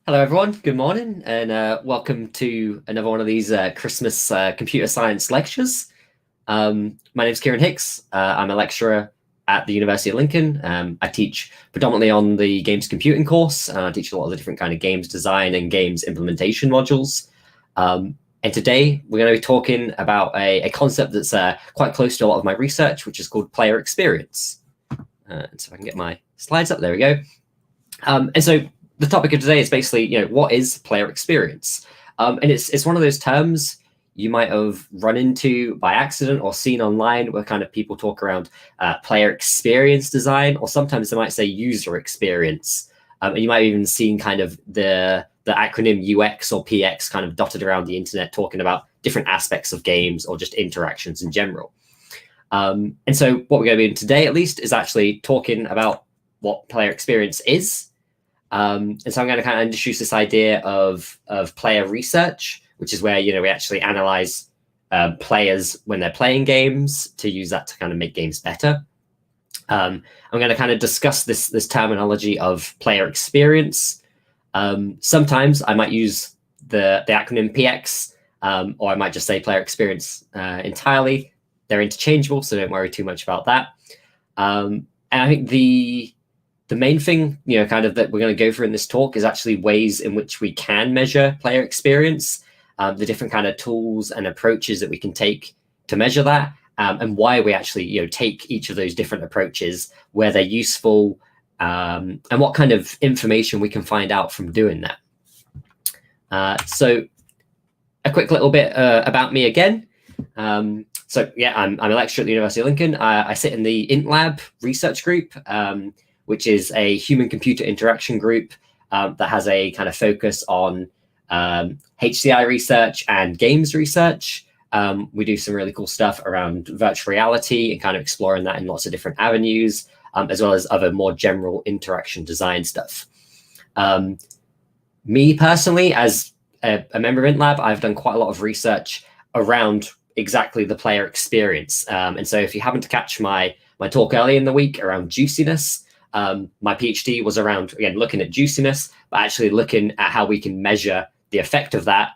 Hello, everyone. Good morning, and welcome to another one of these Christmas computer science lectures. My name is Kieran Hicks. I'm a lecturer at the University of Lincoln. I teach predominantly on the games computing course. I teach a lot of the different kind of games design and games implementation modules. And today we're going to be talking about a concept that's quite close to a lot of my research, which is called player experience. So if I can get my slides up, there we go. And so the topic of today is basically, what is player experience? And it's one of those terms you might have run into by accident or seen online where kind of people talk around player experience design, or sometimes they might say user experience. And you might have even seen kind of the acronym UX or PX kind of dotted around the internet talking about different aspects of games or just interactions in general. And so what we're going to be doing today, at least, is actually talking about what player experience is. And so I'm going to kind of introduce this idea of player research, which is where, we actually analyze players when they're playing games to use that to kind of make games better. I'm going to kind of discuss this terminology of player experience. Sometimes I might use the acronym PX, or I might just say player experience entirely. They're interchangeable, so don't worry too much about that. And I think the main thing, kind of that we're going to go through in this talk is actually ways in which we can measure player experience, the different kind of tools and approaches that we can take to measure that, and why we actually, take each of those different approaches, where they're useful, and what kind of information we can find out from doing that. So a quick little bit about me again. So yeah, I'm a lecturer at the University of Lincoln. I sit in the intLab research group, which is a human-computer interaction group that has a kind of focus on HCI research and games research. We do some really cool stuff around virtual reality and kind of exploring that in lots of different avenues, as well as other more general interaction design stuff. Me personally, as a member of intLab, I've done quite a lot of research around exactly the player experience. And so if you happen to catch my talk early in the week around juiciness, my PhD was around, again, looking at juiciness, but actually looking at how we can measure the effect of that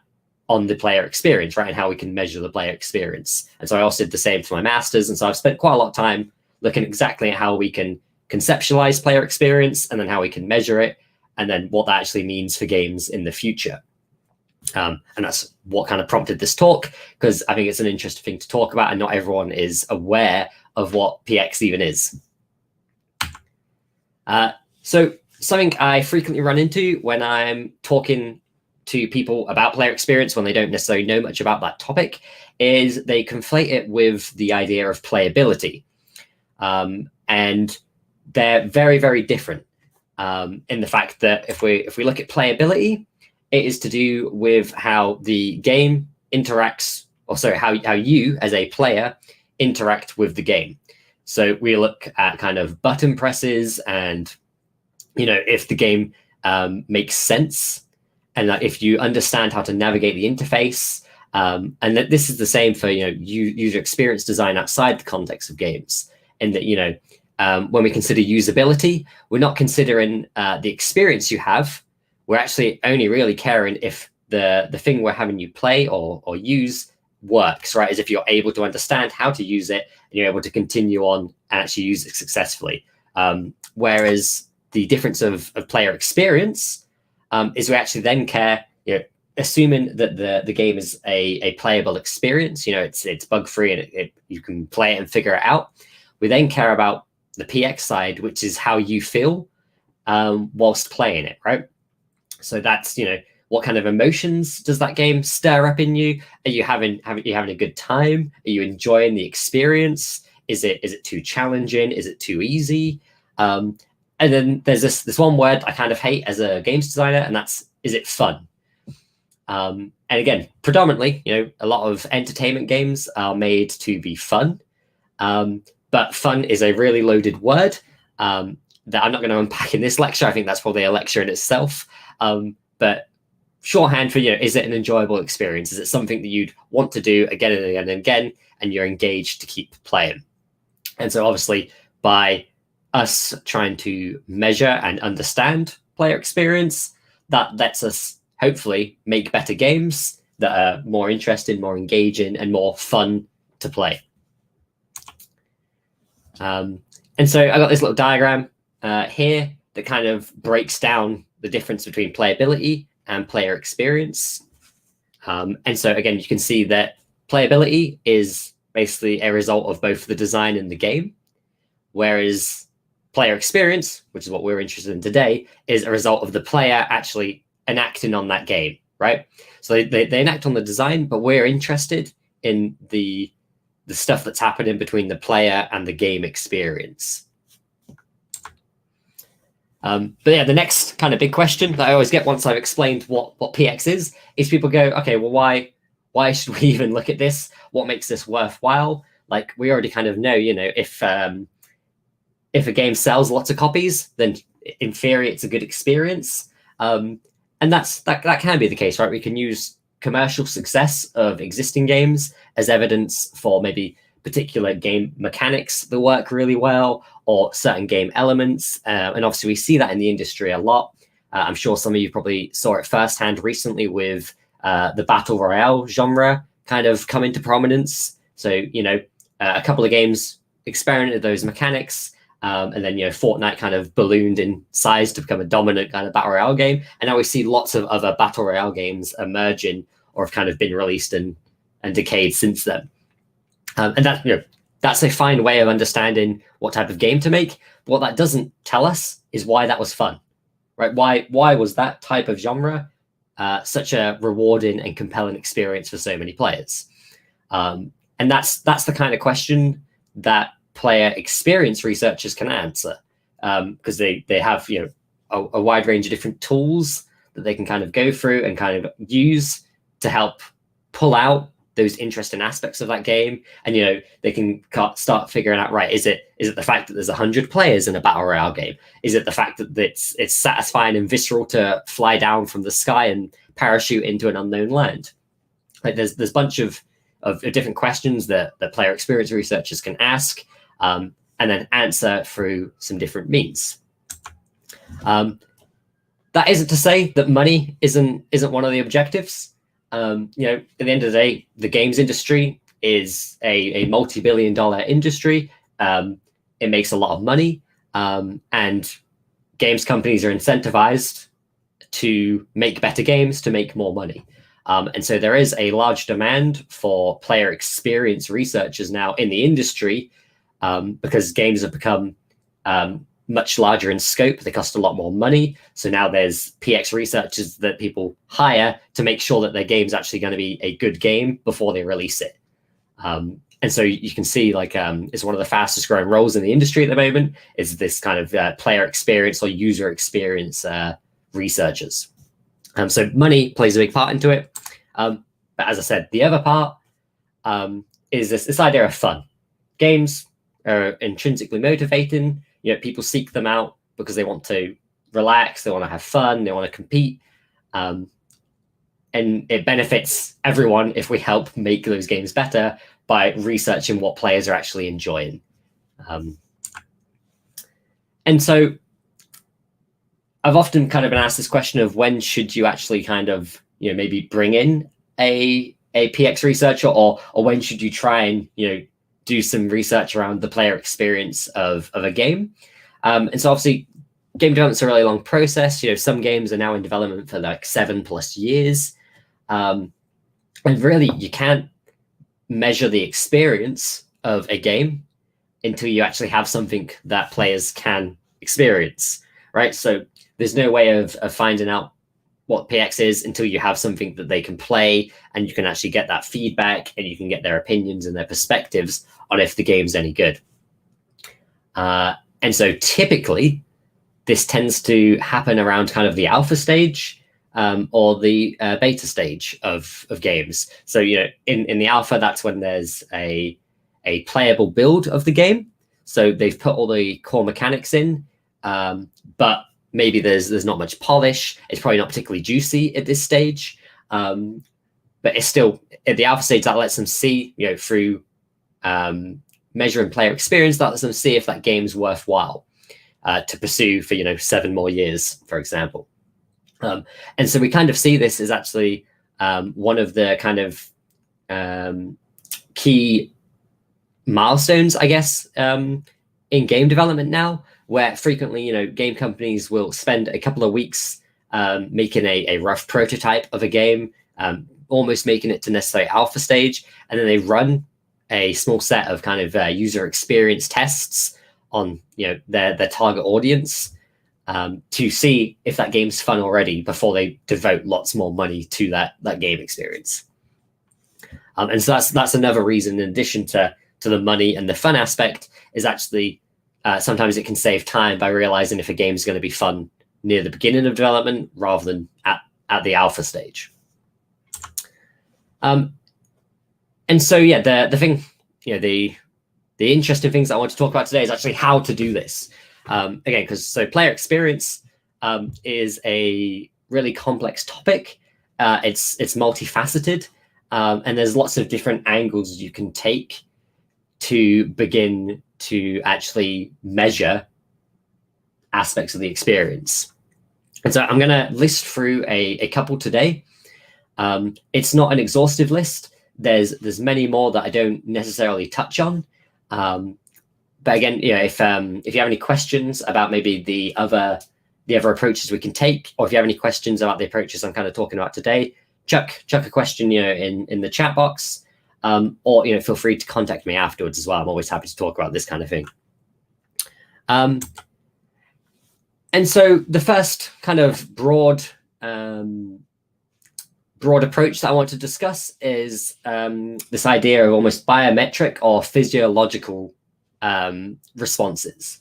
on the player experience, right? And how we can measure the player experience. And so I also did the same for my master's. And so I've spent quite a lot of time looking exactly at how we can conceptualize player experience, and then how we can measure it, and then what that actually means for games in the future. And that's what kind of prompted this talk, because I think it's an interesting thing to talk about, and not everyone is aware of what PX even is. So something I frequently run into when I'm talking to people about player experience, when they don't necessarily know much about that topic, is they conflate it with the idea of playability. And they're very, very different in the fact that if we look at playability, it is to do with how the game interacts, or sorry, how you as a player interact with the game. So we look at kind of button presses and, if the game makes sense, and that if you understand how to navigate the interface, and that this is the same for, user experience design outside the context of games. And that, when we consider usability, we're not considering the experience you have. We're actually only really caring if the thing we're having you play or use works, right? As if you're able to understand how to use it, and you're able to continue on and actually use it successfully. Whereas the difference of player experience is we actually then care, assuming that the game is a playable experience, it's bug free and you can play it and figure it out. We then care about the PX side, which is how you feel whilst playing it, right? So that's, what kind of emotions does that game stir up in you? Are you having a good time? Are you enjoying the experience? Is it too challenging? Is it too easy? And then there's this one word I kind of hate as a games designer, and that's, is it fun? And again, predominantly, a lot of entertainment games are made to be fun, but fun is a really loaded word that I'm not going to unpack in this lecture. I think that's probably a lecture in itself. But shorthand for, is it an enjoyable experience? Is it something that you'd want to do again and again and again, and you're engaged to keep playing? And so obviously by us trying to measure and understand player experience, that lets us hopefully make better games that are more interesting, more engaging, and more fun to play. And so I got this little diagram here that kind of breaks down the difference between playability and player experience. And so again, you can see that playability is basically a result of both the design and the game, whereas player experience, which is what we're interested in today, is a result of the player actually enacting on that game, right? So they enact on the design, but we're interested in the stuff that's happening between the player and the game experience. But yeah, the next kind of big question that I always get once I've explained what PX is people go, okay, well, why should we even look at this? What makes this worthwhile? Like, we already kind of know, if a game sells lots of copies, then in theory it's a good experience. And that can be the case, right? We can use commercial success of existing games as evidence for maybe particular game mechanics that work really well, or certain game elements. And obviously we see that in the industry a lot. I'm sure some of you probably saw it firsthand recently with the Battle Royale genre kind of come into prominence. So, a couple of games experimented those mechanics, and then, Fortnite kind of ballooned in size to become a dominant kind of Battle Royale game. And now we see lots of other Battle Royale games emerging or have kind of been released and decayed since then. And that's a fine way of understanding what type of game to make. But what that doesn't tell us is why that was fun, right? Why was that type of genre such a rewarding and compelling experience for so many players? And that's the kind of question that player experience researchers can answer, because they have a wide range of different tools that they can kind of go through and kind of use to help pull out those interesting aspects of that game. And they can start figuring out, right, is it the fact that there's 100 players in a Battle Royale game? Is it the fact that it's satisfying and visceral to fly down from the sky and parachute into an unknown land? Like, there's a bunch of different questions that player experience researchers can ask, and then answer through some different means. That isn't to say that money isn't one of the objectives. At the end of the day, the games industry is a multi-billion-dollar industry. It makes a lot of money, and games companies are incentivized to make better games to make more money. And so there is a large demand for player experience researchers now in the industry, because games have become much larger in scope. They cost a lot more money. So now there's PX researchers that people hire to make sure that their game's actually going to be a good game before they release it. And so you can see, like, it's one of the fastest growing roles in the industry at the moment is this kind of player experience or user experience researchers. So money plays a big part into it. But as I said, the other part is this idea of fun. Games are intrinsically motivating. People seek them out because they want to relax, they want to have fun, they want to compete. And it benefits everyone if we help make those games better by researching what players are actually enjoying. And so I've often kind of been asked this question of when should you actually kind of, maybe bring in a PX researcher, or when should you try and, do some research around the player experience of a game. And so obviously game development's a really long process. Some games are now in development for like 7+ years. And really you can't measure the experience of a game until you actually have something that players can experience, right? So there's no way of finding out what PX is until you have something that they can play, and you can actually get that feedback and you can get their opinions and their perspectives on if the game's any good. And so typically this tends to happen around kind of the alpha stage, or the beta stage of games. So, in the alpha, that's when there's a playable build of the game. So they've put all the core mechanics in, but maybe there's not much polish. It's probably not particularly juicy at this stage, but it's still at the alpha stage that lets them see, through measuring player experience, that lets them see if that game's worthwhile to pursue for 7 more years, for example. And so we kind of see this as actually one of the kind of key milestones, I guess, in game development now, where frequently, game companies will spend a couple of weeks making a rough prototype of a game, almost making it to necessarily alpha stage, and then they run a small set of kind of user experience tests on their target audience to see if that game's fun already before they devote lots more money to that game experience. And so that's another reason, in addition to the money and the fun aspect, is actually sometimes it can save time by realizing if a game's going to be fun near the beginning of development rather than at the alpha stage. And so, the thing, the interesting things I want to talk about today is actually how to do this. Again, because player experience is a really complex topic. It's multifaceted, and there's lots of different angles you can take to begin to actually measure aspects of the experience. And so I'm going to list through a couple today. It's not an exhaustive list. There's many more that I don't necessarily touch on. But again, if you have any questions about maybe the other approaches we can take, or if you have any questions about the approaches I'm kind of talking about today, chuck a question in the chat box, or feel free to contact me afterwards as well. I'm always happy to talk about this kind of thing. And so the first kind of broad approach that I want to discuss is this idea of almost biometric or physiological responses.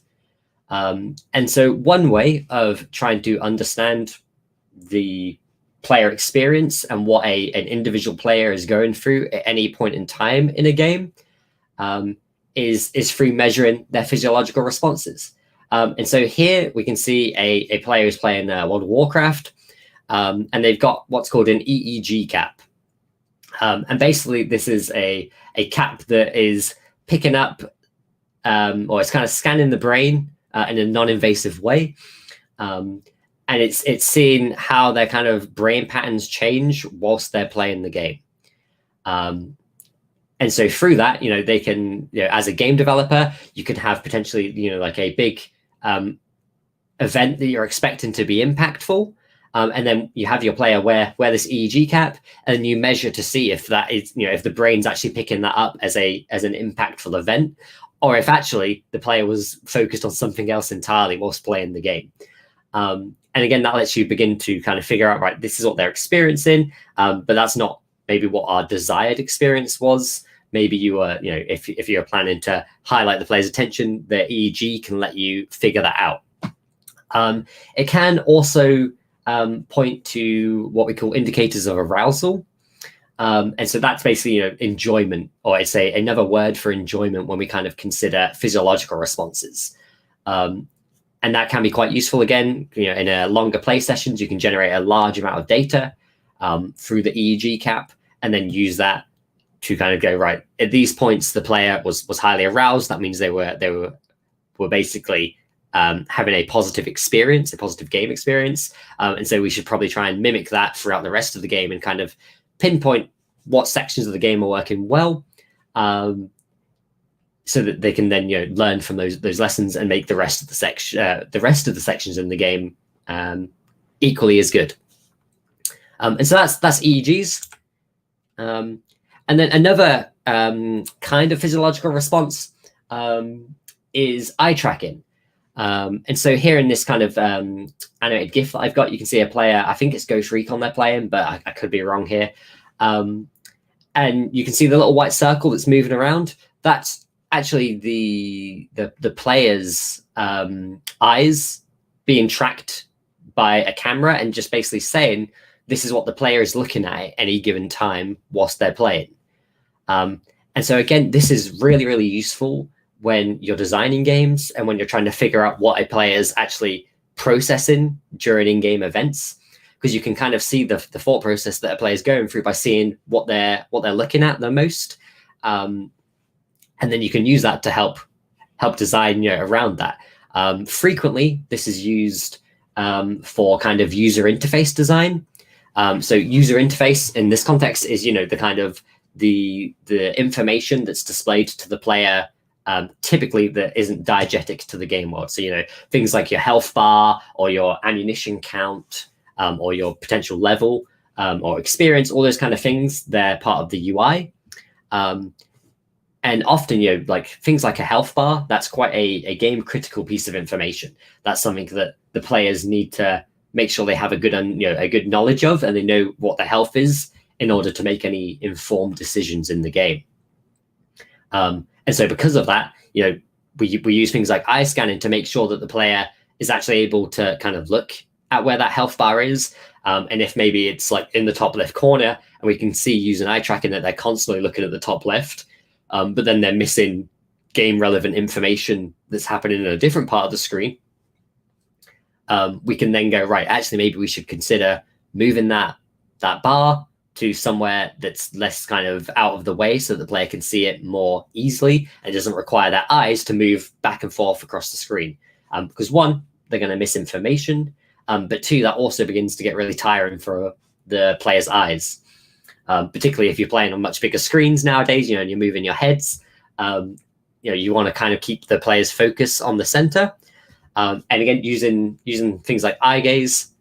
And so one way of trying to understand the player experience and what an individual player is going through at any point in time in a game is through measuring their physiological responses. And so here we can see a player who's playing World of Warcraft, and they've got what's called an EEG cap. And basically this is a cap that is picking up, or it's kind of scanning the brain in a non-invasive way. And it's seeing how their kind of brain patterns change whilst they're playing the game. And so through that, they can, as a game developer, you can have potentially, like a big event that you're expecting to be impactful. And then you have your player wear this EEG cap, and you measure to see if that is, if the brain's actually picking that up as an impactful event, or if actually the player was focused on something else entirely whilst playing the game. And again, that lets you begin to kind of figure out, right, this is what they're experiencing, but that's not maybe what our desired experience was. Maybe you were, if you're planning to highlight the player's attention, the EEG can let you figure that out. It can also point to what we call indicators of arousal. And so that's basically, enjoyment, or it's another word for enjoyment when we kind of consider physiological responses. And that can be quite useful. Again, in a longer play sessions, you can generate a large amount of data through the EEG cap, and then use that to kind of go, right, at these points, the player was highly aroused. That means they were basically having a positive experience, a positive game experience. And so we should probably try and mimic that throughout the rest of the game and kind of pinpoint what sections of the game are working well, so that they can then learn from those lessons and make the rest of the sections in the game equally as good. And so that's EEGs. And then another kind of physiological response is eye tracking. And so here in this kind of animated GIF that I've got, you can see a player, I think it's Ghost Recon they're playing, but I could be wrong here. And you can see the little white circle that's moving around. That's actually the player's eyes being tracked by a camera and just basically saying, this is what the player is looking at any given time whilst they're playing. And so again, this is really, really useful when you're designing games and when you're trying to figure out what a player is actually processing during in-game events, because you can kind of see the thought process that a player is going through by seeing what they're looking at the most. And then you can use that to help design around that. Frequently, this is used for kind of user interface design. So user interface in this context is, the kind of the information that's displayed to the player, typically that isn't diegetic to the game world. So, things like your health bar or your ammunition count, or your potential level, or experience, all those kind of things, they're part of the UI. And often, like things like a health bar, that's quite a game critical piece of information. That's something that the players need to make sure they have a good knowledge of, and they know what their health is in order to make any informed decisions in the game. And so because of that, we use things like eye scanning to make sure that the player is actually able to kind of look at where that health bar is. And if maybe it's like in the top left corner, and we can see using eye tracking that they're constantly looking at the top left, but then they're missing game relevant information that's happening in a different part of the screen, we can then go, right, actually, maybe we should consider moving that bar to somewhere that's less kind of out of the way so that the player can see it more easily and doesn't require their eyes to move back and forth across the screen. Because one, they're going to miss information, but two, that also begins to get really tiring for the player's eyes, particularly if you're playing on much bigger screens nowadays, and you're moving your heads. You want to kind of keep the player's focus on the center. And again, using things like eye gaze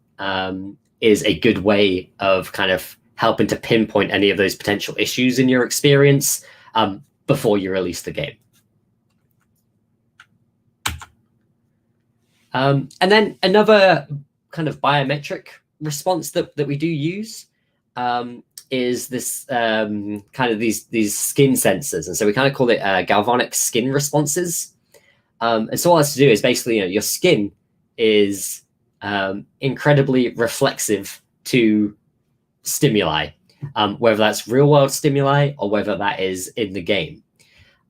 is a good way of kind of helping to pinpoint any of those potential issues in your experience before you release the game. And then another kind of biometric response that we do use is this kind of these skin sensors. And so we kind of call it galvanic skin responses. And so all that's to do is basically, your skin is incredibly reflexive to stimuli, whether that's real world stimuli or whether that is in the game.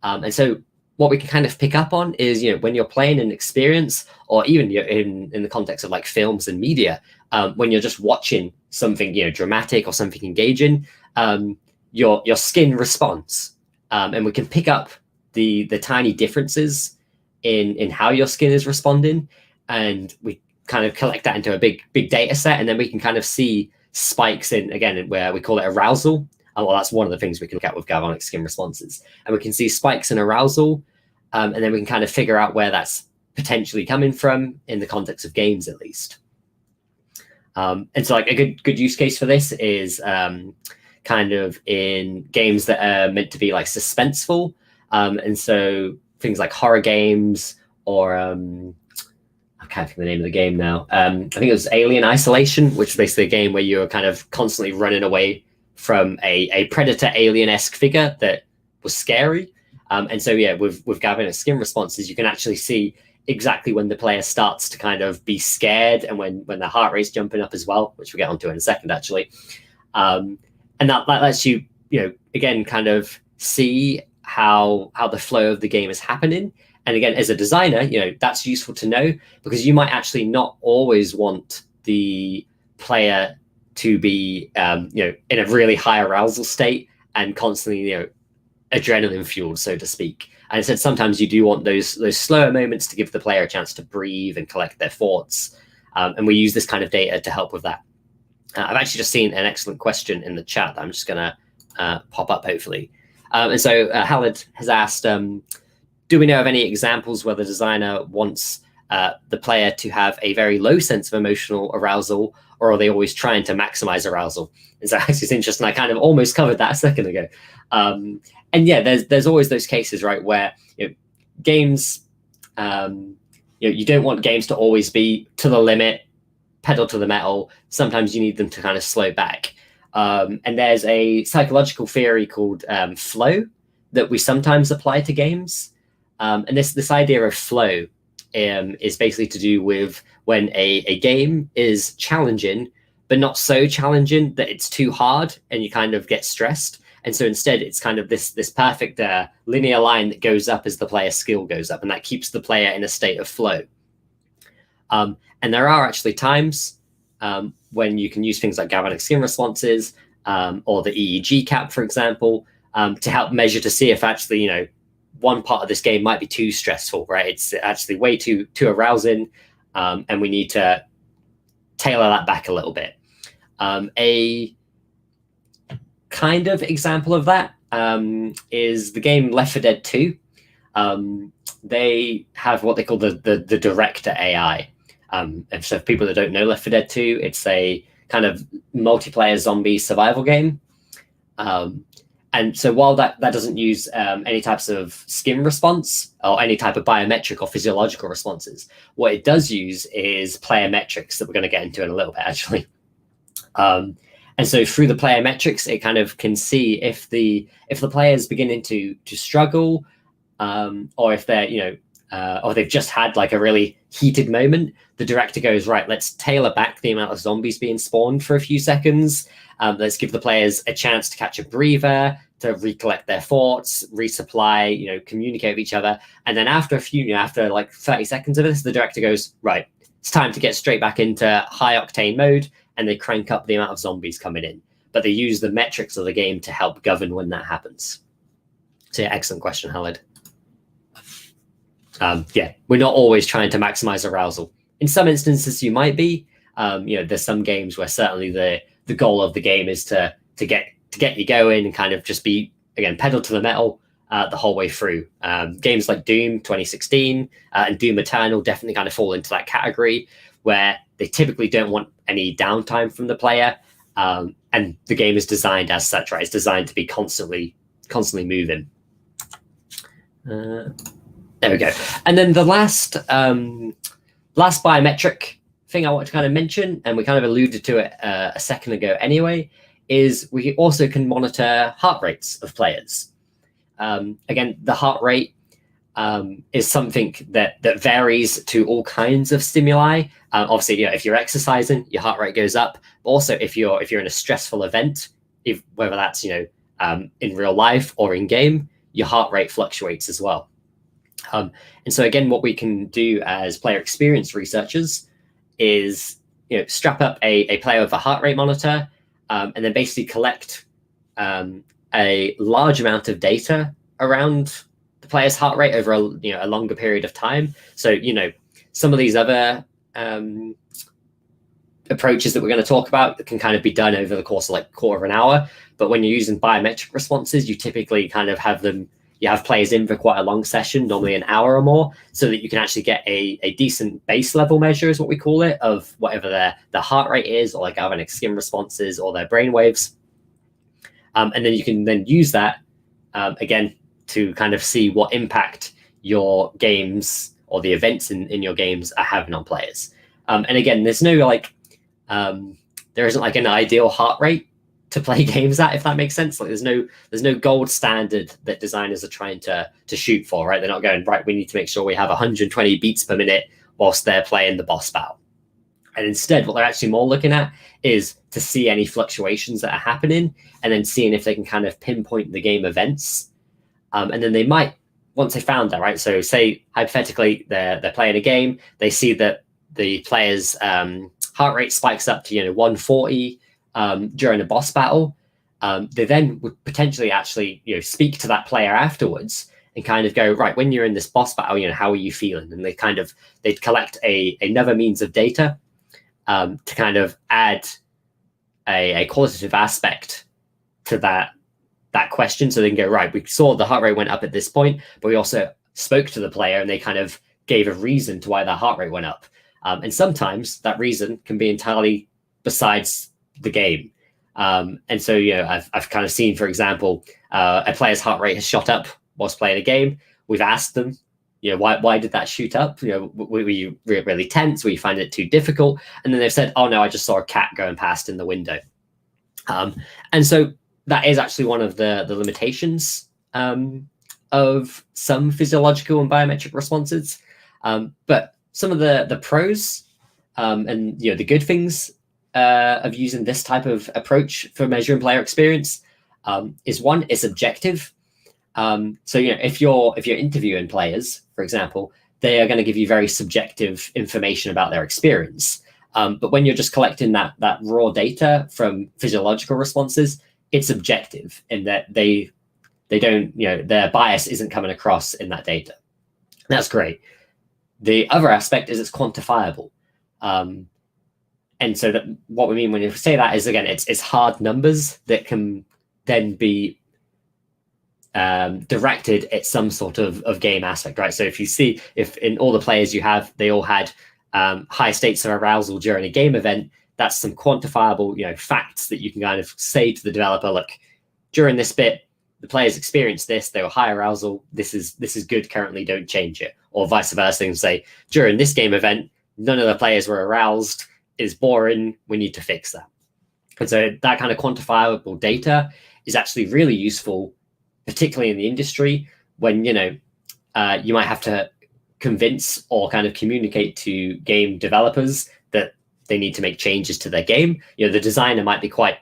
And so what we can kind of pick up on is, when you're playing an experience, or even in the context of like films and media, when you're just watching something, dramatic or something engaging, your skin responds. And we can pick up the tiny differences in how your skin is responding. And we kind of collect that into a big data set. And then we can kind of see spikes in, again, where we call it arousal. Well, that's one of the things we can look at with galvanic skin responses. And we can see spikes in arousal. And then we can kind of figure out where that's potentially coming from in the context of games, at least. And so like a good use case for this is kind of in games that are meant to be like suspenseful. And so things like horror games, or I can't think of the name of the game now. I think it was Alien Isolation, which is basically a game where you're kind of constantly running away from a predator alien-esque figure that was scary. And so, with galvanic skin responses, you can actually see exactly when the player starts to kind of be scared, and when the heart rate's jumping up as well, which we'll get onto in a second, actually. And that lets you, again, kind of see how the flow of the game is happening. And again, as a designer, that's useful to know, because you might actually not always want the player to be, in a really high arousal state and constantly, adrenaline fueled, so to speak. And I said sometimes you do want those slower moments to give the player a chance to breathe and collect their thoughts. And we use this kind of data to help with that. I've actually just seen an excellent question in the chat that I'm just going to pop up, hopefully. And so Halid has asked, do we know of any examples where the designer wants the player to have a very low sense of emotional arousal, or are they always trying to maximize arousal? And so actually it's interesting. I kind of almost covered that a second ago. And yeah, there's always those cases, right, where games, you don't want games to always be to the limit, pedal to the metal. Sometimes you need them to kind of slow back. And there's a psychological theory called flow that we sometimes apply to games. And this idea of flow is basically to do with when a game is challenging, but not so challenging that it's too hard and you kind of get stressed. And so instead, it's kind of this perfect linear line that goes up as the player's skill goes up, and that keeps the player in a state of flow. And there are actually times when you can use things like galvanic skin responses, or the EEG cap, for example, to help measure to see if actually, one part of this game might be too stressful, right? It's actually way too arousing, and we need to tailor that back a little bit. A kind of example of that is the game Left 4 Dead 2. They have what they call the director AI. And so for people that don't know Left 4 Dead 2, it's a kind of multiplayer zombie survival game. And so while that doesn't use any types of skin response or any type of biometric or physiological responses, what it does use is player metrics that we're going to get into in a little bit, actually. And so through the player metrics, it kind of can see if the player's beginning to struggle, or if they're, or they've just had like a really heated moment. The director goes, right, let's tailor back the amount of zombies being spawned for a few seconds. Let's give the players a chance to catch a breather, to recollect their thoughts, resupply, communicate with each other. And then after after like 30 seconds of this, the director goes, right, it's time to get straight back into high octane mode. And they crank up the amount of zombies coming in. But they use the metrics of the game to help govern when that happens. So yeah, excellent question, Khaled. We're not always trying to maximize arousal. In some instances, you might be. There's some games where certainly the goal of the game is to get you going and kind of just be, again, pedal to the metal the whole way through. Games like Doom 2016 and Doom Eternal definitely kind of fall into that category, where they typically don't want any downtime from the player, and the game is designed as such, right? It's designed to be constantly moving. There we go. And then the last biometric thing I want to kind of mention, and we kind of alluded to it a second ago anyway, is we also can monitor heart rates of players. Again, the heart rate is something that varies to all kinds of stimuli. Obviously, if you're exercising, your heart rate goes up. But also, if you're in a stressful event, whether that's in real life or in game, your heart rate fluctuates as well. And so again, what we can do as player experience researchers is strap up a player with a heart rate monitor, and then basically collect a large amount of data around the player's heart rate over a longer period of time. So some of these other approaches that we're going to talk about that can kind of be done over the course of like a quarter of an hour. But when you're using biometric responses, you typically kind of have players in for quite a long session, normally an hour or more, so that you can actually get a decent base level measure, is what we call it, of whatever their heart rate is, or like galvanic skin responses or their brain waves. And then you can then use that again to kind of see what impact your games or the events in your games are having on players. And again, there's no there isn't like an ideal heart rate to play games at, if that makes sense. Like there's no gold standard that designers are trying to shoot for, right? They're not going, right, we need to make sure we have 120 beats per minute whilst they're playing the boss battle. And instead, what they're actually more looking at is to see any fluctuations that are happening, and then seeing if they can kind of pinpoint the game events. And then they might, once they found that, right? So say hypothetically they're playing a game, they see that the player's heart rate spikes up to 140 during a boss battle. They then would potentially actually speak to that player afterwards and kind of go, right, when you're in this boss battle, how are you feeling? And they'd collect another means of data to kind of add a qualitative aspect to that question. So they can go, right, we saw the heart rate went up at this point, but we also spoke to the player and they kind of gave a reason to why their heart rate went up. And sometimes that reason can be entirely besides the game. And so, I've kind of seen, for example, a player's heart rate has shot up whilst playing a game. We've asked them, why did that shoot up? Were you really tense? Were you finding it too difficult? And then they've said, oh no, I just saw a cat going past in the window. And so that is actually one of the limitations of some physiological and biometric responses. But some of the pros and the good things of using this type of approach for measuring player experience is one, it's objective. So if you're interviewing players, for example, they are going to give you very subjective information about their experience. But when you're just collecting that raw data from physiological responses, it's objective in that they don't, their bias isn't coming across in that data. That's great. The other aspect is it's quantifiable. And And so that what we mean when we say that is, again, it's hard numbers that can then be directed at some sort of game aspect, right? So if you see, if in all the players you have, they all had high states of arousal during a game event, that's some quantifiable, facts that you can kind of say to the developer, look, during this bit, the players experienced this, they were high arousal, this is good currently, don't change it. Or vice versa, and say, during this game event, none of the players were aroused, is boring, we need to fix that. And so that kind of quantifiable data is actually really useful, particularly in the industry, when you might have to convince or kind of communicate to game developers that they need to make changes to their game. The designer might be quite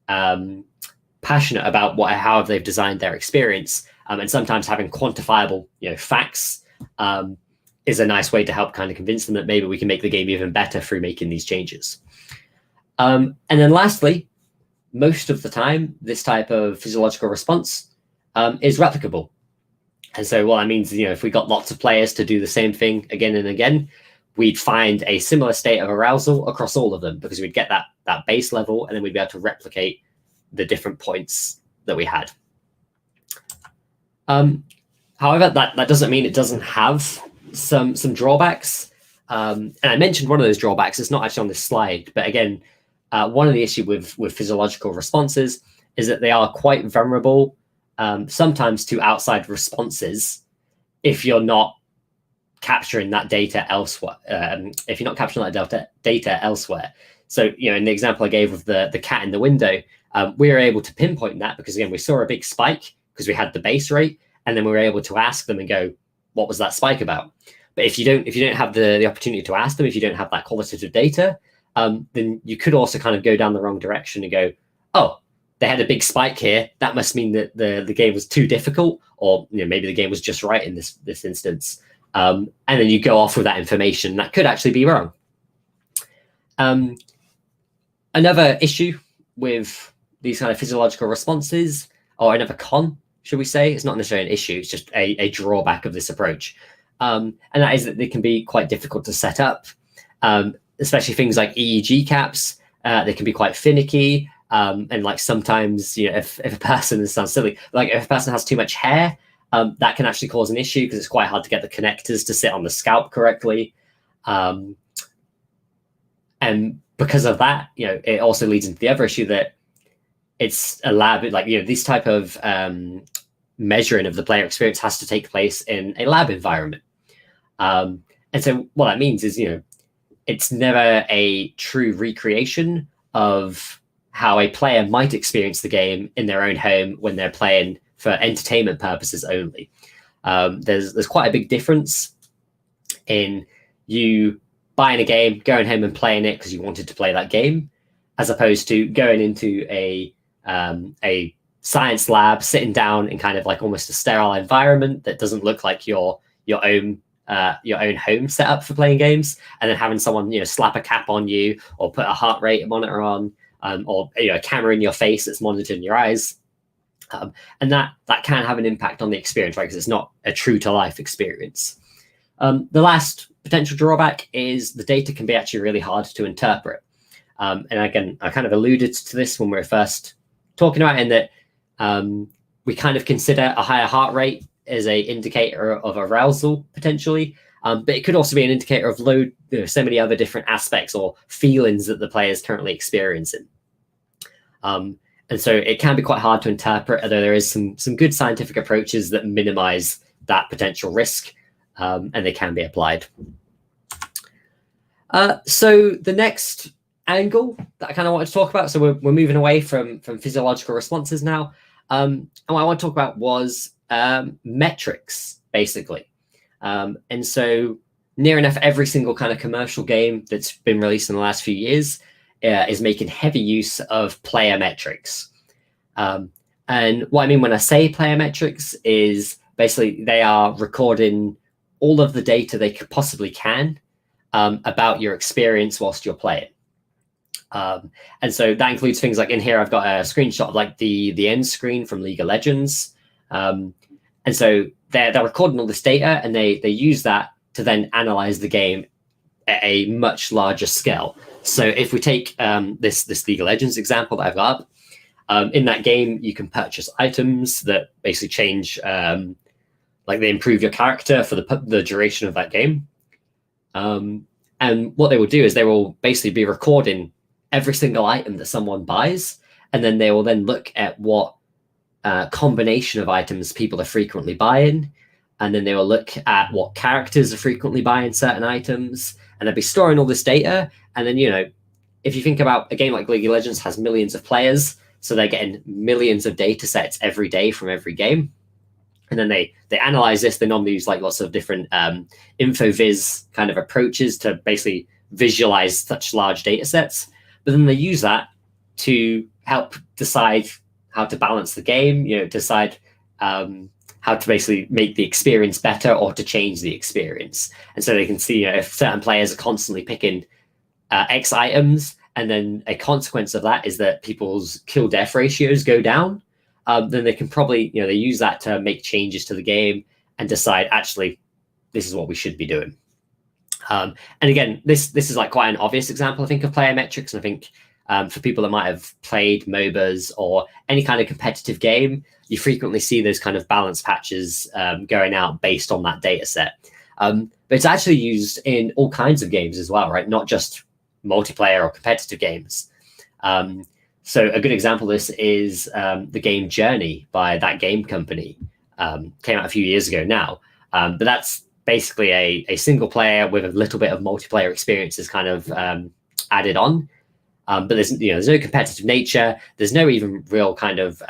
passionate about how they've designed their experience, and sometimes having quantifiable facts is a nice way to help kind of convince them that maybe we can make the game even better through making these changes. And then lastly, most of the time, this type of physiological response is replicable. And so what that means is, if we got lots of players to do the same thing again and again, we'd find a similar state of arousal across all of them, because we'd get that base level, and then we'd be able to replicate the different points that we had. However, that doesn't mean it doesn't have some drawbacks. And I mentioned one of those drawbacks. It's not actually on this slide, but again, one of the issues with physiological responses is that they are quite vulnerable sometimes to outside responses if you're not capturing that data elsewhere. If you're not capturing that data elsewhere. So, in the example I gave of the cat in the window, we were able to pinpoint that because, again, we saw a big spike because we had the base rate, and then we were able to ask them and go, what was that spike about? But if you don't have the opportunity to ask them, if you don't have that qualitative data, then you could also kind of go down the wrong direction and go, oh, they had a big spike here. That must mean that the game was too difficult, or maybe the game was just right in this instance. And then you go off with that information. That could actually be wrong. Another issue with these kind of physiological responses, or another con, should we say, it's not necessarily an issue, it's just a drawback of this approach. And that is that they can be quite difficult to set up, especially things like EEG caps. They can be quite finicky. And like sometimes, if a person, this sounds silly, like if a person has too much hair, that can actually cause an issue because it's quite hard to get the connectors to sit on the scalp correctly. And because of that, it also leads into the other issue that it's a lab, like, this type of measuring of the player experience has to take place in a lab environment. And so what that means is, it's never a true recreation of how a player might experience the game in their own home when they're playing for entertainment purposes only. There's quite a big difference in you buying a game, going home and playing it because you wanted to play that game, as opposed to going into a science lab, sitting down in kind of like almost a sterile environment that doesn't look like your own home setup for playing games, and then having someone slap a cap on you or put a heart rate monitor on, or a camera in your face that's monitoring your eyes, and that can have an impact on the experience, right? Because it's not a true to life experience. The last potential drawback is the data can be actually really hard to interpret. And again, I kind of alluded to this when we were first talking about it, in that we kind of consider a higher heart rate as a indicator of arousal potentially, but it could also be an indicator of so many other different aspects or feelings that the player is currently experiencing. And so it can be quite hard to interpret, although there is some good scientific approaches that minimize that potential risk, and they can be applied. So the next angle that I kind of want to talk about, so we're moving away from physiological responses now, and what I want to talk about was metrics, basically. And so near enough every single kind of commercial game that's been released in the last few years is making heavy use of player metrics. And what I mean when I say player metrics is basically they are recording all of the data they possibly can about your experience whilst you're playing. And so that includes things like, in here I've got a screenshot of like the end screen from League of Legends. And so they're recording all this data, and they use that to then analyze the game at a much larger scale. So if we take this League of Legends example that I've got up, in that game, you can purchase items that basically change, like they improve your character for the duration of that game. And what they will do is they will basically be recording every single item that someone buys, and then they will then look at what combination of items people are frequently buying, and then they will look at what characters are frequently buying certain items, and they'll be storing all this data. And then, if you think about a game like League of Legends has millions of players, so they're getting millions of data sets every day from every game. And then they analyze this. They normally use like lots of different InfoVis kind of approaches to basically visualize such large data sets. But then they use that to help decide how to balance the game, decide how to basically make the experience better or to change the experience. And so they can see if certain players are constantly picking X items, and then a consequence of that is that people's kill death ratios go down, then they can probably, they use that to make changes to the game and decide, actually, this is what we should be doing. And again, this is like quite an obvious example, I think, of player metrics. And I think for people that might have played MOBAs or any kind of competitive game, you frequently see those kind of balance patches going out based on that data set. But it's actually used in all kinds of games as well, right? Not just multiplayer or competitive games. So a good example of this is the game Journey by That Game Company. Came out a few years ago now. But that's basically a single player with a little bit of multiplayer experiences kind of added on. But there's no competitive nature. There's no even real kind of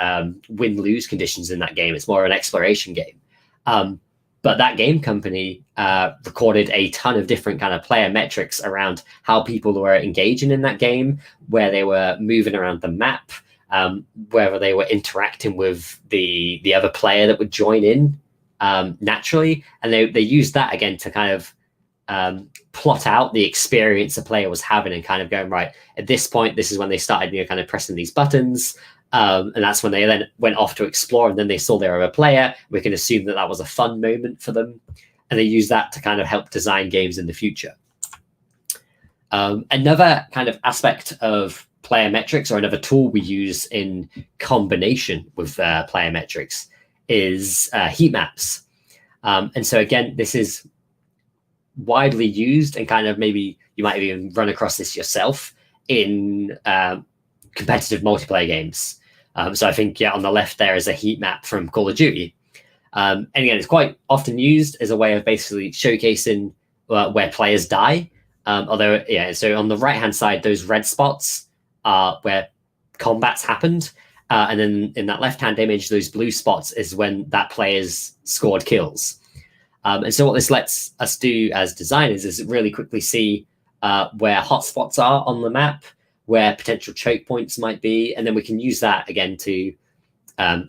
win-lose conditions in that game. It's more of an exploration game. But That Game Company recorded a ton of different kind of player metrics around how people were engaging in that game, where they were moving around the map, whether they were interacting with the other player that would join in naturally. And they used that again to kind of plot out the experience a player was having and kind of going, right, at this point, this is when they started kind of pressing these buttons. And that's when they then went off to explore, and then they saw their other player. We can assume that that was a fun moment for them. And they use that to kind of help design games in the future. Another kind of aspect of player metrics, or another tool we use in combination with player metrics, is heat maps. And so again, this is widely used, and kind of maybe you might even run across this yourself in competitive multiplayer games. So I think, on the left there is a heat map from Call of Duty. And again, it's quite often used as a way of basically showcasing where players die. So on the right-hand side, those red spots are where combats happened. And then in that left-hand image, those blue spots is when that player's scored kills. And so what this lets us do as designers is really quickly see where hotspots are on the map, where potential choke points might be, and then we can use that again to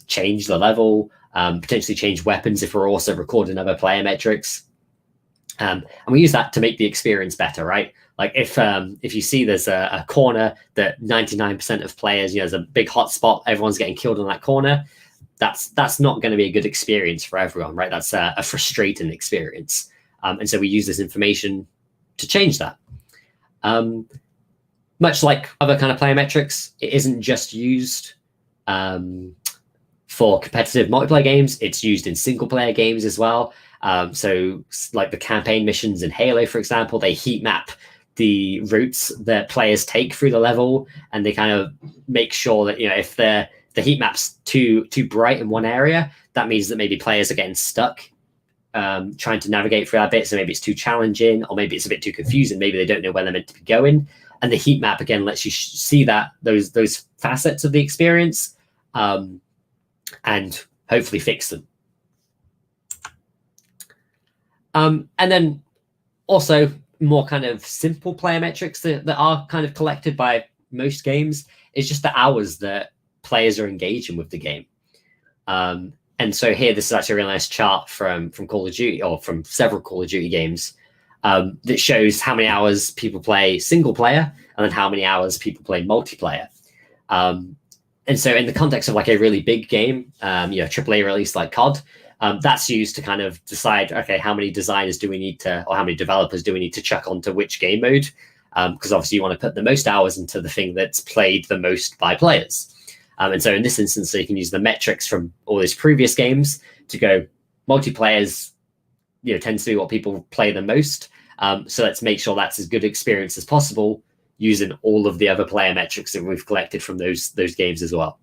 change the level, potentially change weapons if we're also recording other player metrics. And we use that to make the experience better, right? Like if you see there's a corner that 99% of players, there's a big hotspot, everyone's getting killed in that corner, that's not going to be a good experience for everyone, right? That's a frustrating experience. And so we use this information to change that. Much like other kind of player metrics, it isn't just used for competitive multiplayer games. It's used in single player games as well. So like the campaign missions in Halo, for example, they heat map the routes that players take through the level, and they kind of make sure that, if the heat map's too bright in one area, that means that maybe players are getting stuck trying to navigate through that bit. So maybe it's too challenging, or maybe it's a bit too confusing. Maybe they don't know where they're meant to be going. And the heat map, again, lets you see that those facets of the experience and hopefully fix them. And then also more kind of simple player metrics that are kind of collected by most games is just the hours that players are engaging with the game. And so here, this is actually a really nice chart from Call of Duty, or from several Call of Duty games, that shows how many hours people play single player and then how many hours people play multiplayer. And so in the context of like a really big game, AAA release like COD, that's used to kind of decide, okay, how many designers do we need to, or how many developers do we need to chuck onto which game mode? because obviously you want to put the most hours into the thing that's played the most by players. And so in this instance, so you can use the metrics from all these previous games to go multiplayers, tends to be what people play the most. So let's make sure that's as good experience as possible using all of the other player metrics that we've collected from those games as well.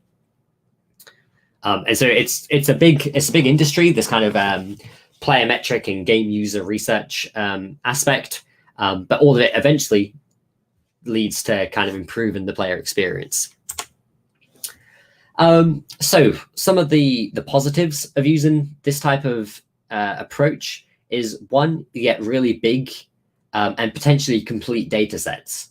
And so it's a big industry, this kind of player metric and game user research aspect, but all of it eventually leads to kind of improving the player experience. So some of the positives of using this type of approach is, one, you get really big and potentially complete data sets.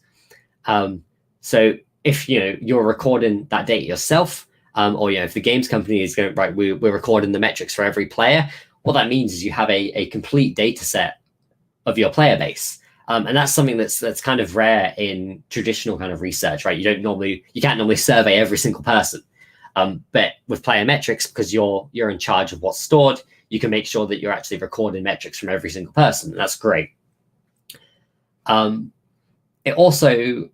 So if you're recording that data yourself, or if the games company is going, right, we're recording the metrics for every player, what that means is you have a complete data set of your player base. And that's something that's kind of rare in traditional kind of research, right? You can't normally survey every single person. But with player metrics, because you're in charge of what's stored, you can make sure that you're actually recording metrics from every single person. And that's great. It also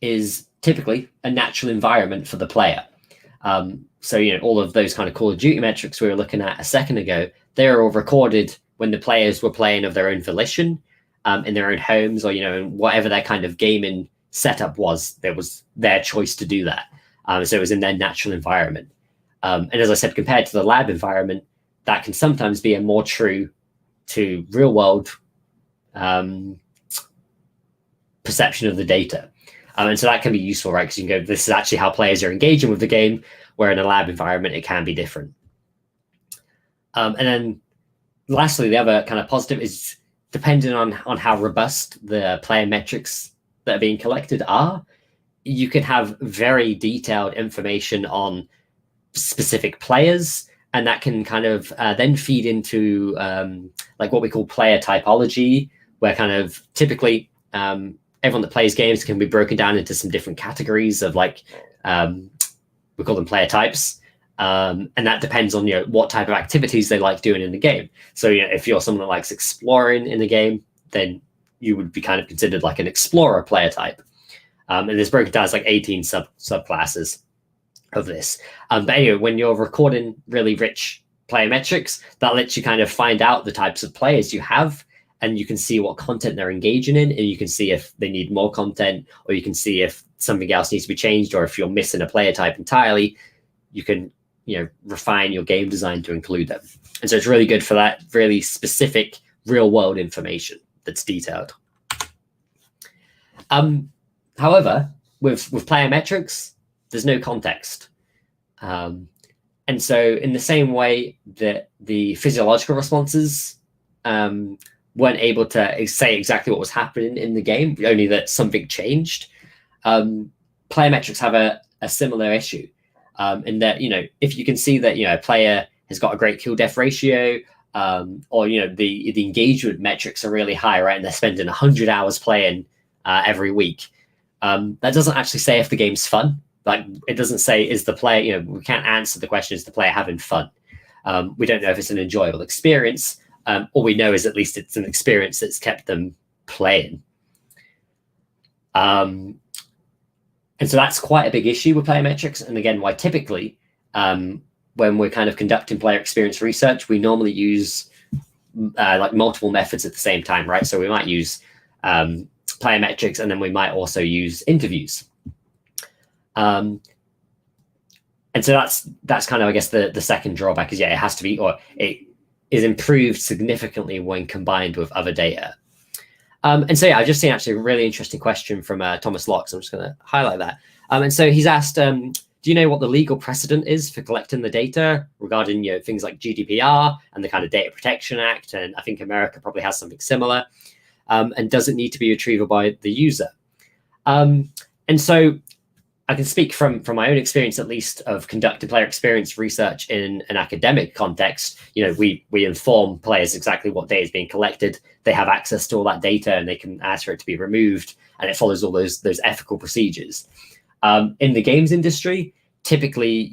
is typically a natural environment for the player. So all of those kind of Call of Duty metrics we were looking at a second ago, they were all recorded when the players were playing of their own volition, in their own homes, or in whatever their kind of gaming setup was. There was their choice to do that. So it was in their natural environment. And as I said, compared to the lab environment, that can sometimes be a more true to real world perception of the data. And so that can be useful, right? Because you can go, this is actually how players are engaging with the game, where in a lab environment, it can be different. And then lastly, the other kind of positive is, depending on how robust the player metrics that are being collected are, you can have very detailed information on specific players, and that can kind of then feed into like what we call player typology, where kind of typically everyone that plays games can be broken down into some different categories of like, we call them player types. And that depends on what type of activities they like doing in the game. So if you're someone that likes exploring in the game, then you would be kind of considered like an explorer player type. And there's broken down as like 18 subclasses of this. But anyway, when you're recording really rich player metrics, that lets you kind of find out the types of players you have, and you can see what content they're engaging in, and you can see if they need more content, or you can see if something else needs to be changed, or if you're missing a player type entirely, you can refine your game design to include them. And so it's really good for that really specific real world information that's detailed. However, with player metrics, there's no context. And so in the same way that the physiological responses weren't able to say exactly what was happening in the game, only that something changed, player metrics have a similar issue. In that, if you can see that, a player has got a great kill death ratio, or, the engagement metrics are really high, right? And they're spending 100 hours playing every week. That doesn't actually say if the game's fun. Like, it doesn't say, is the player, we can't answer the question, is the player having fun? We don't know if it's an enjoyable experience. All we know is at least it's an experience that's kept them playing. And so that's quite a big issue with player metrics. And again, why typically, when we're kind of conducting player experience research, we normally use like multiple methods at the same time, right? So we might use player metrics, and then we might also use interviews. And so that's kind of, I guess, the second drawback is, it has to be, or it is improved significantly when combined with other data. And so, I've just seen actually a really interesting question from Thomas Locke. So I'm just going to highlight that. And so he's asked, do you know what the legal precedent is for collecting the data regarding things like GDPR and the kind of Data Protection Act? And I think America probably has something similar. And does it need to be retrievable by the user? And so I can speak from my own experience, at least, of conducting player experience research in an academic context. We inform players exactly what data is being collected. They have access to all that data, and they can ask for it to be removed, and it follows all those ethical procedures. In the games industry, typically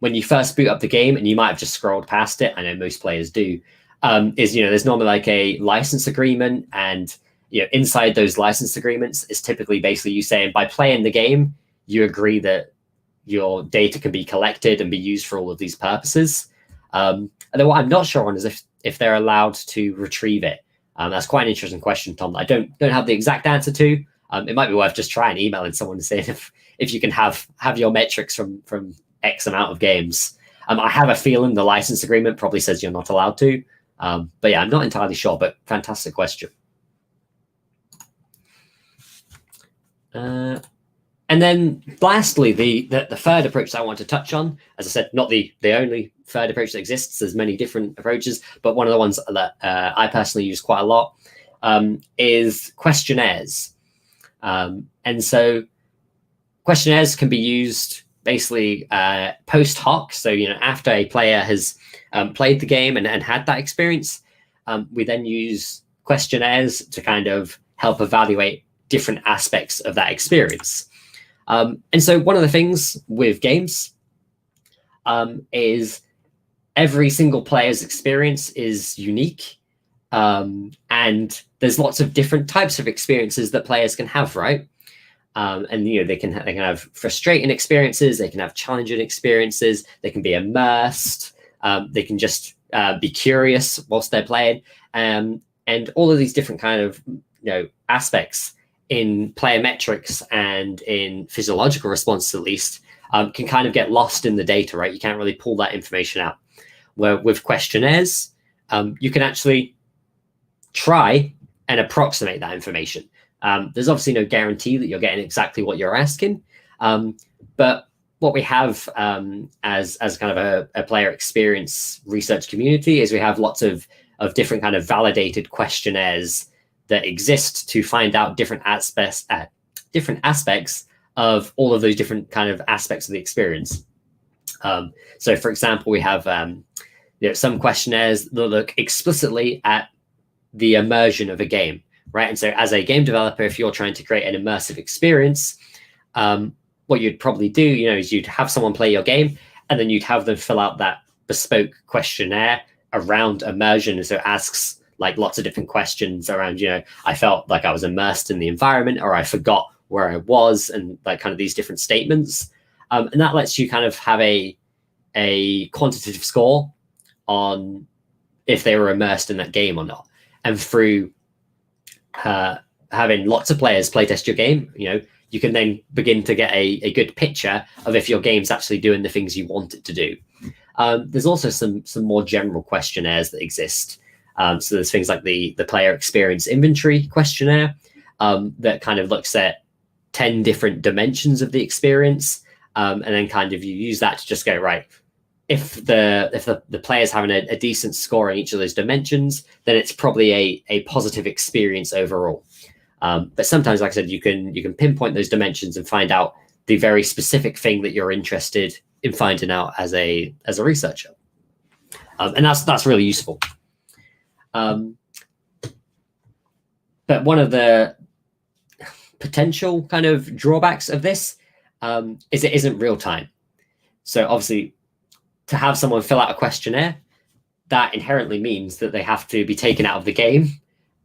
when you first boot up the game, and you might have just scrolled past it, I know most players do, there's normally like a license agreement, and inside those license agreements is typically basically you saying by playing the game, you agree that your data can be collected and be used for all of these purposes. And then what I'm not sure on is if they're allowed to retrieve it. That's quite an interesting question, Tom, that I don't have the exact answer to. It might be worth just trying emailing someone and saying if you can have your metrics from X amount of games. I have a feeling the license agreement probably says you're not allowed to. But yeah, I'm not entirely sure, but fantastic question. And then lastly, the third approach that I want to touch on, as I said, not the only third approach that exists. There's many different approaches, but one of the ones that I personally use quite a lot is questionnaires. And so questionnaires can be used basically post hoc. So, after a player has played the game and had that experience, we then use questionnaires to kind of help evaluate different aspects of that experience. And so one of the things with games is every single player's experience is unique. And there's lots of different types of experiences that players can have, right? And they can have frustrating experiences, they can have challenging experiences, they can be immersed, they can just be curious whilst they're playing, and all of these different kind of aspects in player metrics and in physiological response, at least, can kind of get lost in the data, right? You can't really pull that information out. Where with questionnaires, you can actually try and approximate that information. There's obviously no guarantee that you're getting exactly what you're asking, but what we have as kind of a player experience research community is we have lots of different kind of validated questionnaires that exist to find out different aspects of all of those different kind of aspects of the experience. So, for example, we have some questionnaires that look explicitly at the immersion of a game, right? And so as a game developer, if you're trying to create an immersive experience, what you'd probably do, is you'd have someone play your game and then you'd have them fill out that bespoke questionnaire around immersion. And so it asks like lots of different questions around, I felt like I was immersed in the environment, or I forgot where I was, and like kind of these different statements. And that lets you kind of have a quantitative score on if they were immersed in that game or not. And through having lots of players playtest your game, you can then begin to get a good picture of if your game's actually doing the things you want it to do. There's also some more general questionnaires that exist. So there's things like the player experience inventory questionnaire that kind of looks at 10 different dimensions of the experience. And then kind of you use that to just go, right, if the player's having a decent score in each of those dimensions, then it's probably a positive experience overall. But sometimes, like I said, you can pinpoint those dimensions and find out the very specific thing that you're interested in finding out as a researcher. And that's really useful. But one of the potential kind of drawbacks of this is it isn't real time. So obviously, to have someone fill out a questionnaire, that inherently means that they have to be taken out of the game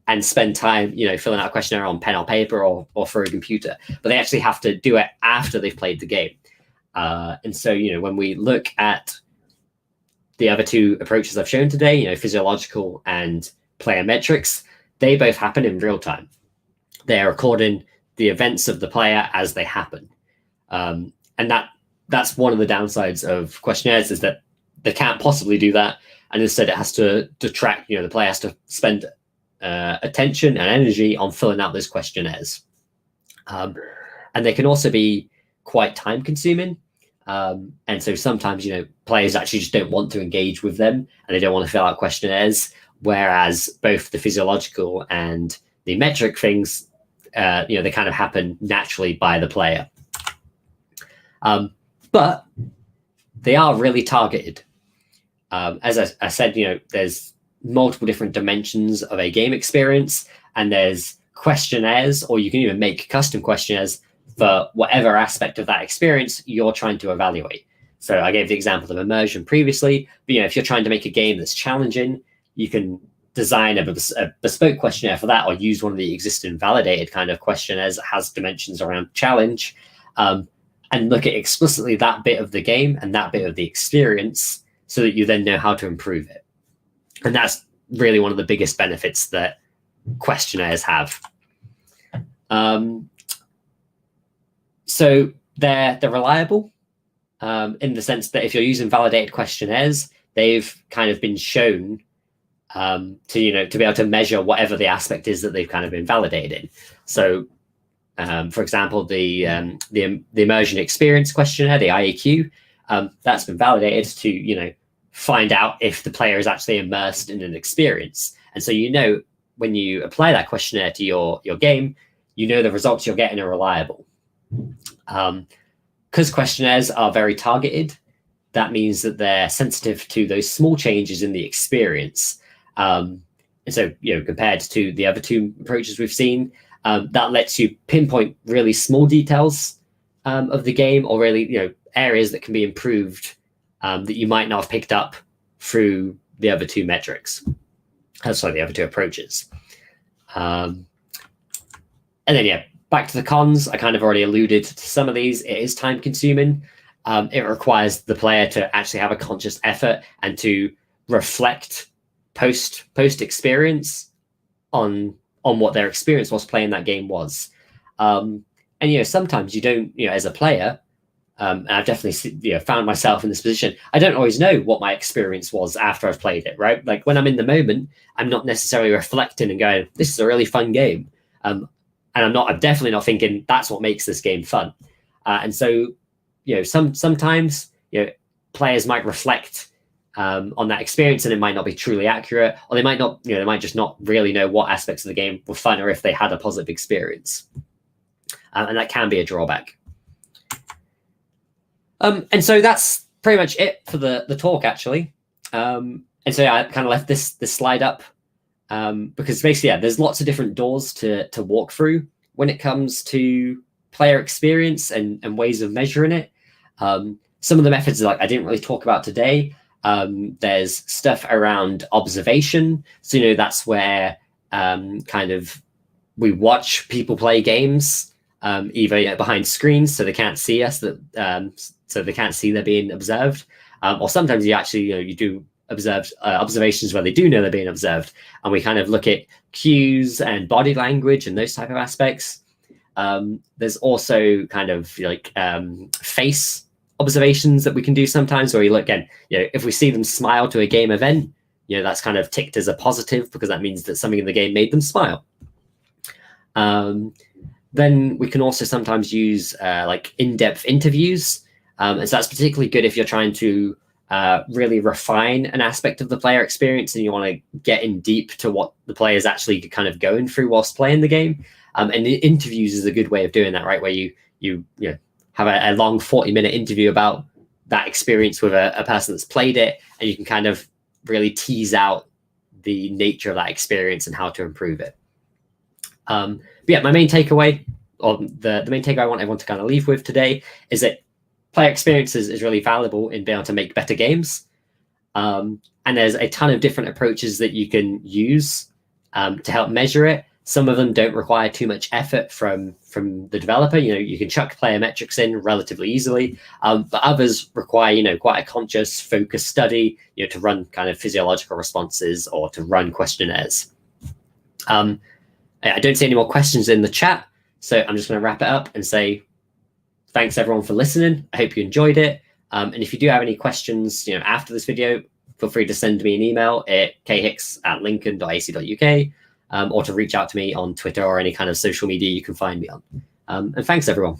and spend time, filling out a questionnaire on pen or paper or through a computer. But they actually have to do it after they've played the game. And so, when we look at the other two approaches I've shown today, physiological and player metrics, they both happen in real time. They're recording the events of the player as they happen. And that's one of the downsides of questionnaires, is that they can't possibly do that. And instead it has to track, the player has to spend attention and energy on filling out those questionnaires. And they can also be quite time consuming. And so sometimes, players actually just don't want to engage with them and they don't want to fill out questionnaires, whereas both the physiological and the metric things, they kind of happen naturally by the player. But they are really targeted. As I said, there's multiple different dimensions of a game experience, and there's questionnaires, or you can even make custom questionnaires for whatever aspect of that experience you're trying to evaluate. So I gave the example of immersion previously, but if you're trying to make a game that's challenging, you can design a bespoke questionnaire for that, or use one of the existing validated kind of questionnaires that has dimensions around challenge, and look at explicitly that bit of the game and that bit of the experience so that you then know how to improve it. And that's really one of the biggest benefits that questionnaires have. So they're reliable in the sense that if you're using validated questionnaires, they've kind of been shown to be able to measure whatever the aspect is that they've kind of been validated in. So, for example, the immersion experience questionnaire, the IAQ, that's been validated to find out if the player is actually immersed in an experience. And so when you apply that questionnaire to your game, the results you're getting are reliable. Because questionnaires are very targeted, that means that they're sensitive to those small changes in the experience. And so, compared to the other two approaches we've seen, that lets you pinpoint really small details of the game, or really, areas that can be improved that you might not have picked up through the other two metrics. The other two approaches. And then, back to the cons. I kind of already alluded to some of these. It is time consuming. It requires the player to actually have a conscious effort and to reflect post experience on what their experience was playing that game was. And sometimes you don't, as a player, and I've definitely found myself in this position, I don't always know what my experience was after I've played it, right? Like when I'm in the moment, I'm not necessarily reflecting and going, this is a really fun game. And I'm definitely not thinking that's what makes this game fun. And so, sometimes, players might reflect on that experience, and it might not be truly accurate, or they might not, they might just not really know what aspects of the game were fun, or if they had a positive experience. And that can be a drawback. And so that's pretty much it for the talk, actually. And so I kind of left this slide up because basically, there's lots of different doors to walk through when it comes to player experience and ways of measuring it. Some of the methods I didn't really talk about today. There's stuff around observation. So, that's where kind of we watch people play games, either behind screens so they can't see us, so they can't see they're being observed. Or sometimes you actually, you do observations where they do know they're being observed. And we kind of look at cues and body language and those type of aspects. There's also kind of face observations that we can do sometimes, where we look at, if we see them smile to a game event, that's kind of ticked as a positive because that means that something in the game made them smile. Then we can also sometimes use in-depth interviews. And so that's particularly good if you're trying to really refine an aspect of the player experience and you want to get in deep to what the player is actually kind of going through whilst playing the game. And interviews is a good way of doing that, right? Where you have a long 40-minute interview about that experience with a person that's played it, and you can kind of really tease out the nature of that experience and how to improve it. But my main takeaway, or the main takeaway I want everyone to kind of leave with today, is that player experience is really valuable in being able to make better games. And there's a ton of different approaches that you can use to help measure it. Some of them don't require too much effort from the developer. You can chuck player metrics in relatively easily, but others require, quite a conscious, focused study, to run kind of physiological responses or to run questionnaires. I don't see any more questions in the chat, so I'm just going to wrap it up and say thanks everyone for listening. I hope you enjoyed it. And if you do have any questions, after this video, feel free to send me an email at khicks@lincoln.ac.uk. Or to reach out to me on Twitter or any kind of social media you can find me on. And thanks, everyone.